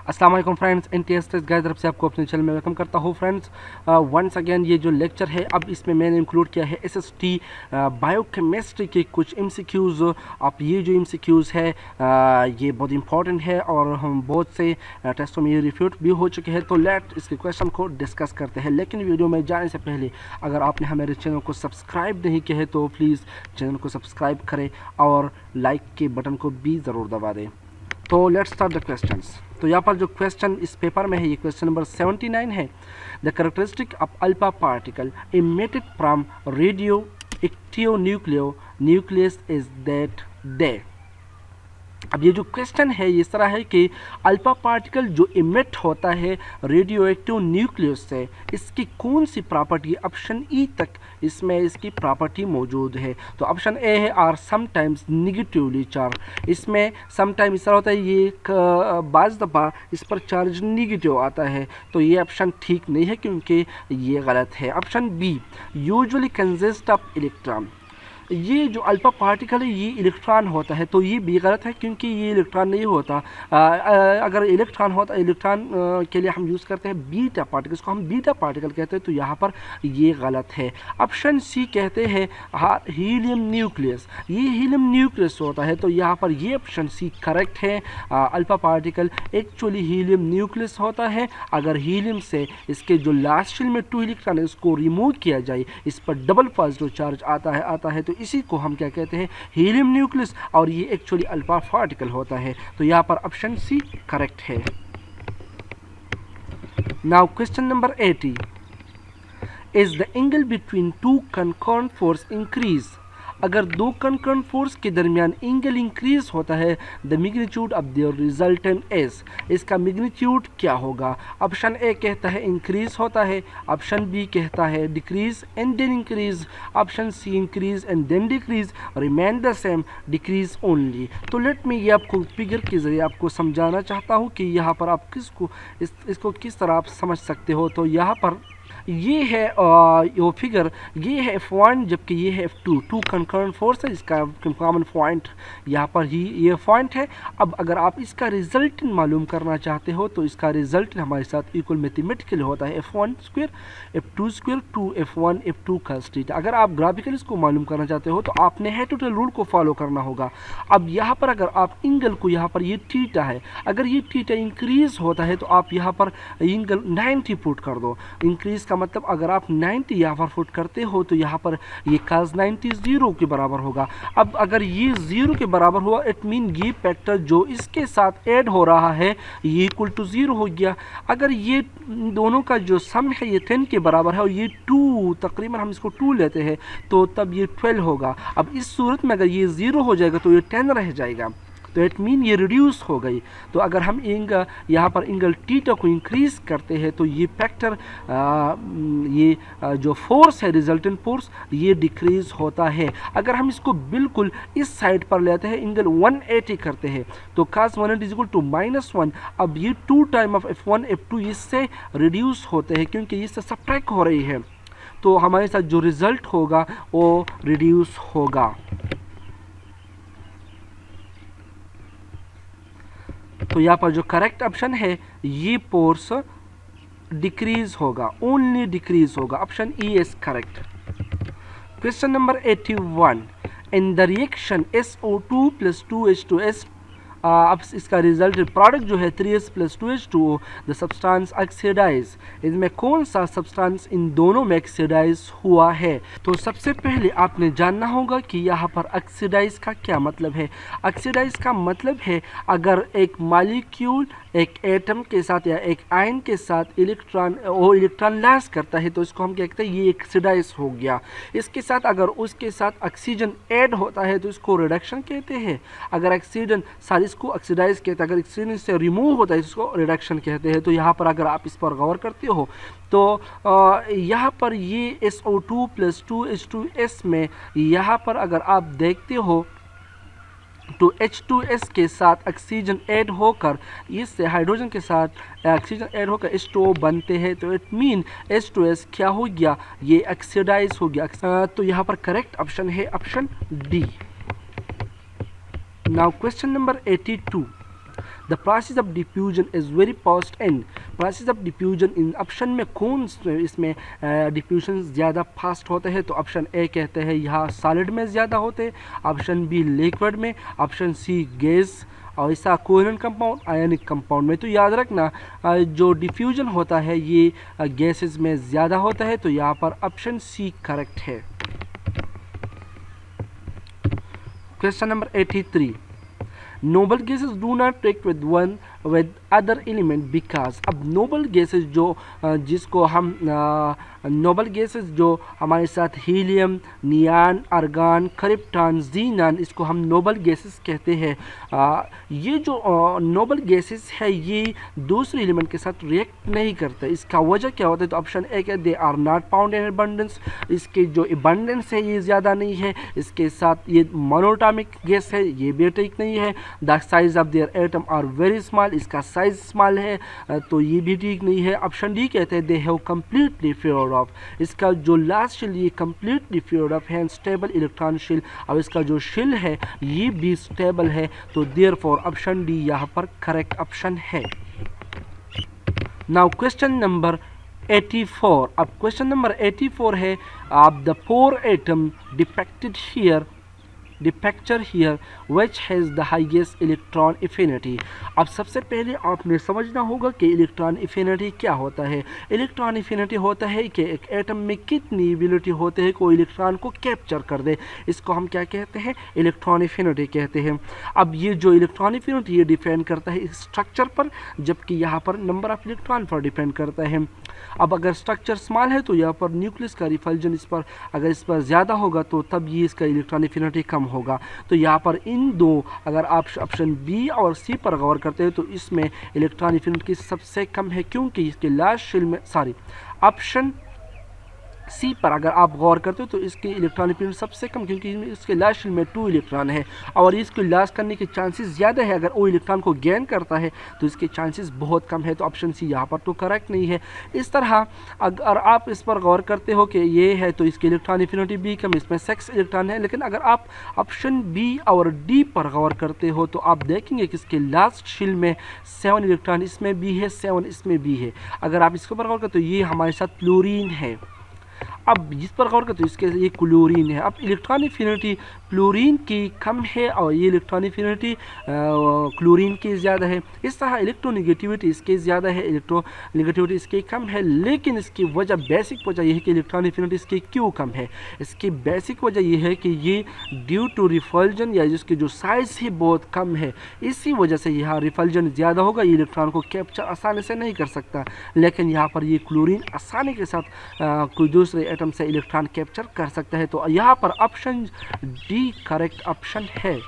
अस्सलाम वालेकुम friends, NTS guys तरफ से आपको अपने चैनल में वेलकम करता हूँ। फ्रेंड्स, वंस अगेन ये जो लेक्चर है अब इसमें मैंने इंक्लूड किया है SST बायोकेमिस्ट्री के कुछ MCQs। अब ये जो MCQs है ये बहुत इंपॉर्टेंट है और हम बहुत से टेस्टों में ये रिफ्यूट भी हो चुके हैं। तो लेट इसके क्वेश्चन को डिस्कस करते हैं। लेकिन वीडियो में जाने से पहले अगर आपने हमारे चैनल को सब्सक्राइब नहीं किया है तो प्लीज़ चैनल को सब्सक्राइब करें और लाइक के बटन को भी ज़रूर दबा दें। तो लेट्स स्टार्ट द क्वेश्चंस। तो यहाँ पर जो क्वेश्चन इस पेपर में है ये क्वेश्चन नंबर 79 है। The characteristic of alpha particle emitted from radio active nucleus is that they. अब ये जो क्वेश्चन है ये इस तरह है कि अल्फा पार्टिकल जो इमिट होता है रेडियो एक्टिव न्यूक्लियस से, इसकी कौन सी प्रॉपर्टी, ऑप्शन ई तक इसमें इसकी प्रॉपर्टी मौजूद है। तो ऑप्शन ए है आर समटाइम्स निगेटिवली चार्ज। इसमें समटाइम इस तरह होता है, ये बाज़ दफ़ा इस पर चार्ज निगेटिव आता है, तो ये ऑप्शन ठीक नहीं है क्योंकि ये गलत है। Option B usually consist of electron. ये जो अल्फा पार्टिकल है ये इलेक्ट्रॉन होता है, तो ये भी गलत है क्योंकि ये इलेक्ट्रॉन नहीं होता। अगर इलेक्ट्रॉन होता, इलेक्ट्रॉन के लिए हम यूज़ करते हैं बीटा पार्टिकल, इसको हम बीटा पार्टिकल कहते हैं, तो यहाँ पर ये गलत है। ऑप्शन सी कहते हैं हीलियम न्यूक्लियस, ये हीलियम न्यूक्लियस होता है, तो यहाँ पर ये ऑप्शन सी करेक्ट है। Alpha particle actually helium nucleus होता है। अगर हीलियम से इसके जो लास्ट शेल में 2 इलेक्ट्रॉन है उसको रिमूव किया जाए, इस पर डबल पॉजिटिव चार्ज आता है, तो इसी को हम क्या कहते हैं, हीलियम न्यूक्लियस, और ये एक्चुअली अल्फा पार्टिकल होता है। तो यहाँ पर ऑप्शन सी करेक्ट है। Now question number 80 is the angle between two concurrent force increase. अगर दो कंकरेंट फोर्स के दरमियान एंगल इंक्रीज होता है, the magnitude of their resultant is, इसका मैग्नीट्यूड क्या होगा। ऑप्शन ए कहता है इंक्रीज होता है, ऑप्शन बी कहता है decrease and then increase, option C increase and then decrease, remain the same, decrease only. तो लेट मी ये आपको फिगर के जरिए आपको समझाना चाहता हूँ कि यहाँ पर आप इसको किस तरह आप समझ सकते हो। तो यहाँ पर ये है वो फिगर, ये है F1 जबकि ये है F2, टू कंकरेंट फोर्स है, इसका कॉमन पॉइंट यहाँ पर ही ये पॉइंट है। अब अगर आप इसका रिजल्ट मालूम करना चाहते हो तो इसका रिजल्ट हमारे साथ इक्वल मैथमेटिकल होता है F1 square F2 square to F1 F2 का थीटा। अगर आप ग्राफिकल इसको मालूम करना चाहते हो तो आपने हेड टू टेल रूल को फॉलो करना होगा। अब यहाँ पर अगर आप एंगल को, यहाँ पर ये थीटा है, अगर ये थीटा इंक्रीज होता है तो आप यहाँ पर एंगल 90 पुट कर दो। इंक्रीज का मतलब अगर आप 90 यहाँ पर फुट करते हो तो यहाँ पर ये cos 90 0 के बराबर होगा। अब अगर ये 0 के बराबर हुआ इट मीन ये फैक्टर जो इसके साथ ऐड हो रहा है ये इक्वल टू 0 हो गया। अगर ये दोनों का जो सम है ये 10 के बराबर है और ये 2, तकरीबन हम इसको 2 लेते हैं, तो तब ये 12 होगा। अब इस सूरत में अगर ये 0 हो जाएगा तो ये 10 रह जाएगा, तो इट मीन ये रिड्यूस हो गई। तो अगर हम यहाँ पर एंगल थीटा को इंक्रीज करते हैं तो ये फैक्टर जो फोर्स है रिजल्टेंट फोर्स ये डिक्रीज होता है। अगर हम इसको बिल्कुल इस साइड पर लेते हैं, एंगल 180 करते हैं, तो cos 180 इज इक्वल टू -1। अब ये 2 टाइम ऑफ F1 F2 इससे रिड्यूस होते हैं क्योंकि इससे सब्ट्रैक्ट हो रही है, तो हमारे साथ जो रिजल्ट होगा वो रिड्यूस होगा। तो यहाँ पर जो करेक्ट ऑप्शन है ये फोर्स डिक्रीज होगा, ओनली डिक्रीज होगा। Option E is correct. Question number 81 in the reaction SO2 + 2H2S, अब इसका रिजल्ट प्रोडक्ट जो है 3S + 2H2O, the substance oxidise. इसमें कौन सा सब्सटेंस इन दोनों में ऑक्सीडाइज हुआ है। तो सबसे पहले आपने जानना होगा कि यहाँ पर ऑक्सीडाइज का क्या मतलब है। ऑक्सीडाइज का मतलब है अगर एक मॉलिक्यूल एक एटम के साथ या एक आयन के साथ इलेक्ट्रॉन लैस करता है तो इसको हम क्या कहते हैं, ये ऑक्सीडाइज हो गया। इसके साथ अगर उसके साथ ऑक्सीजन ऐड होता है तो इसको रिडक्शन कहते हैं। अगर ऑक्सीजन इसको ऑक्सीडाइज कहते हैं, अगर ऑक्सीजन से रिमूव होता है इसको रिडक्शन कहते हैं। तो यहाँ पर अगर आप इस पर गौर करते हो तो यहाँ पर ये SO2 + 2H2S में यहाँ पर अगर आप देखते हो तो H2S के साथ ऑक्सीजन ऐड होकर, इससे हाइड्रोजन के साथ ऑक्सीजन ऐड होकर H2O बनते हैं, तो इट मीन H2S क्या हो गया, ये ऑक्सीडाइज हो गया। तो यहाँ पर करेक्ट ऑप्शन है option D. Now question number 82 the process of diffusion is very fast in, process of diffusion in option में कौन इसमें डिफ्यूजन ज़्यादा फास्ट होते हैं? तो ऑप्शन ए कहते हैं यहाँ सॉलिड में ज़्यादा होते हैं, ऑप्शन बी लिक्विड में, ऑप्शन सी गैस और ऐसा कोहेरेंट कंपाउंड, आयनिक कंपाउंड में। तो याद रखना जो डिफ्यूजन होता है ये गैसेस में ज़्यादा होता है, तो यहाँ पर ऑप्शन सी करेक्ट है। Question number 83, noble gases do not react with other element because. अब नोबल गैसेस जो जिसको हम नोबल गैसेस जो हमारे साथ हीलियम, नियान, आर्गन, क्रिप्टॉन, जीनन, इसको हम नोबल गैसेस कहते हैं। ये जो नोबल गैसेस है ये दूसरे एलिमेंट के साथ रिएक्ट नहीं करते। इसका वजह क्या होता है? तो ऑप्शन ए है they are not found in abundance, इसके जो अबंडेंस है ये ज़्यादा नहीं है, इसके साथ ये मोनोटॉमिक गैस है, ये भी ठीक नहीं है। The size of their atom are very small, इसका साइज स्मॉल है, तो ये भी ठीक नहीं है। ऑप्शन डी कहते हैं दे हैव कंप्लीटली फेयर्ड ऑफ, इसका जो लास्ट शेल ये कंप्लीटली फेयर्ड ऑफ है, स्टेबल इलेक्ट्रॉन शेल, अब इसका जो शेल है ये भी स्टेबल है, तो देयरफॉर ऑप्शन डी यहाँ पर करेक्ट ऑप्शन है। नाउ क्वेश्चन नंबर 84, अब क्वेश्चन नंबर 84 है आप the 4 atom depicted here depicture here which has the highest electron affinity. अब सबसे पहले आपने समझना होगा कि इलेक्ट्रॉन एफिनिटी क्या होता है। इलेक्ट्रॉन एफिनिटी होता है कि एक एटम में कितनी एबिलिटी होती है कोई इलेक्ट्रॉन को कैप्चर कर दे, इसको हम क्या कहते हैं? इलेक्ट्रॉन एफिनिटी कहते हैं। अब ये जो इलेक्ट्रॉन एफिनिटी ये डिपेंड करता है स्ट्रक्चर पर, जबकि यहाँ पर नंबर ऑफ इलेक्ट्रॉन पर डिपेंड करता है। अब अगर स्ट्रक्चर स्मॉल है तो यहाँ पर न्यूक्लियस का रिफल्जन इस पर ज़्यादा होगा, तो तब ये इसका इलेक्ट्रॉन एफिनिटी कम होगा। तो यहाँ पर इन दो अगर आप ऑप्शन बी और सी पर गौर करते हैं तो इसमें इलेक्ट्रॉन एफिनिटी सबसे कम है, क्योंकि इसके लास्ट शेल में ऑप्शन सी पर अगर आप गौर करते हो तो इसके इलेक्ट्रॉन एफिनिटी सबसे कम, क्योंकि इसके लास्ट शेल में 2 इलेक्ट्रॉन है और इसको लास्ट करने के चांसेस ज़्यादा है। अगर वो इलेक्ट्रॉन को गेन करता है तो इसके चांसेस बहुत कम है, तो ऑप्शन सी यहाँ पर तो करेक्ट नहीं है। इस तरह अगर आप इस पर गौर करते हो कि ये है तो इसकी इलेक्ट्रॉन एफिनिटी भी कम, इसमें 6 इलेक्ट्रॉन है। लेकिन अगर आप ऑप्शन बी और डी पर गौर करते हो तो आप देखेंगे कि इसके लास्ट शेल में 7 इलेक्ट्रॉन इसमें भी है, 7 इसमें भी है। अगर आप इसके ऊपर गौर करते हो तो ये हमारे साथ क्लोरीन है। अब जिस पर गौर करते तो इसके ये क्लोरीन है। अब इलेक्ट्रॉन एफिनिटी क्लोरीन की कम है और ये इलेक्ट्रॉन एफिनिटी क्लोरीन की ज़्यादा है। इस तरह इलेक्ट्रोनेगेटिविटी इसके ज़्यादा है, इलेक्ट्रोनेगेटिविटी इसकी कम है। लेकिन इसकी वजह बेसिक वजह यह है कि इलेक्ट्रॉन एफिनिटी इसकी क्यों कम है। इसकी बेसिक वजह यह है कि ये ड्यू टू रिफल्जन या जिसकी जो साइज़ है बहुत कम है, इसी वजह से यहाँ रिफल्जन ज़्यादा होगा, ये इलेक्ट्रॉन को कैप्चर आसानी से नहीं कर सकता। लेकिन यहाँ पर ये क्लोरीन आसानी के साथ कोई दूसरे एटम से इलेक्ट्रॉन कैप्चर कर सकता है। तो यहाँ पर ऑप्शन डी करेक्ट ऑप्शन है।